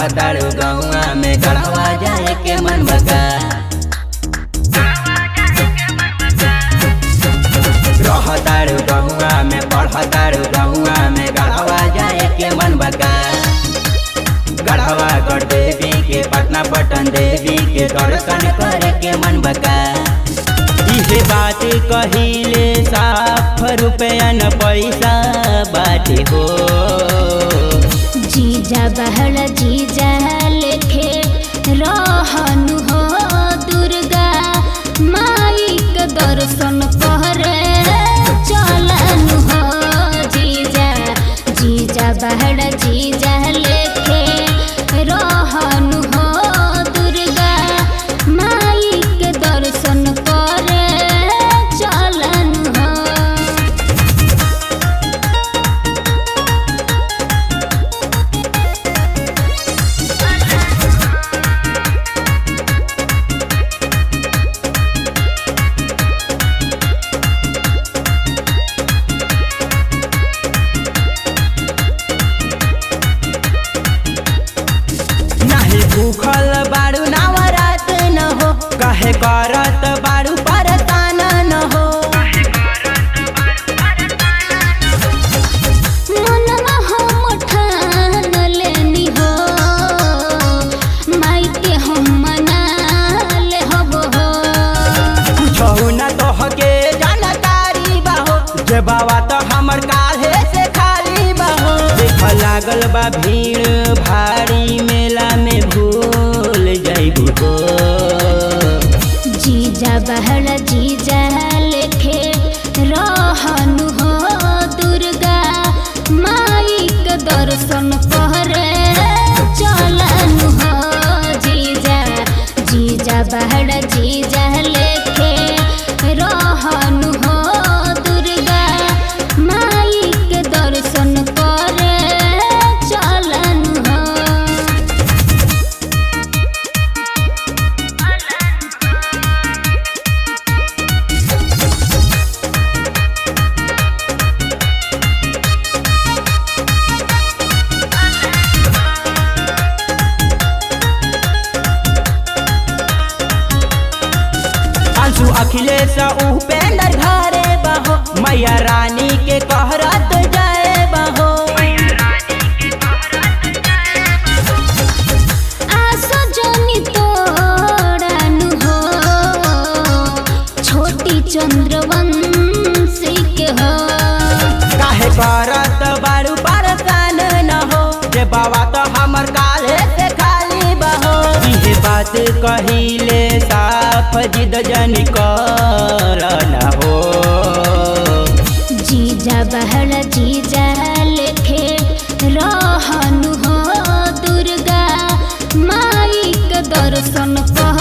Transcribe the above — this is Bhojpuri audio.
पढ़तारू गहुआ में गढ़वा जाए के मन बका। रहतारू गहुआ में पढ़तारू गहुआ में गढ़वा जाए के मन बका। गढ़वा गढ़ देवी के पटना पटन देवी के दर्शन करे के मन बका। इहे बात कहिले साफ रुपया न पैसा बाटे हो। जीजा बहड़ जीजा लेखे रहनु हो दुर्गा माई के दर्शन करे चलनु हो। जीजा जीजा बहड़ जीजा लेखे रहनु हो दुर्गा माई के दर्शन करे चलनु हो। भूखल बारू नवरात न हो कहे करत बारू परतान न हो। मनवा हम ठान लेनी हो माई के हम मना ले हब हो। कुछहु न तोहके जानकारी बाहो जे बाबा तो हमर काहे से खाली बाहो। देख लागल बा भीड़ भारी मेला में भूल जाइबू हो। जीजा बहड़ जीजा लेखे रहनु हो दुर्गा माई के दर्शन करे चलनु हो। जीजा जीजा बहड़ जीजा लेखे रहनु हो दुर्गा माई के दर्शन करे चलनु हो। अंशु अखिलेश उपेंद्र घरे बहो मैया रानी के कहरत जाए बहो। आशा जनी तोड़नु हो छोटी चंद्रवंशी के हो। काहे करत बारू परसान न हो जे बाबा तो हमर काले से खाली बहो। इहे बात कहिले साफ जिद जन कर न हो। जीजा बहड़ जीजा लेखे रहनु हो दुर्गा माई के दर्शन कर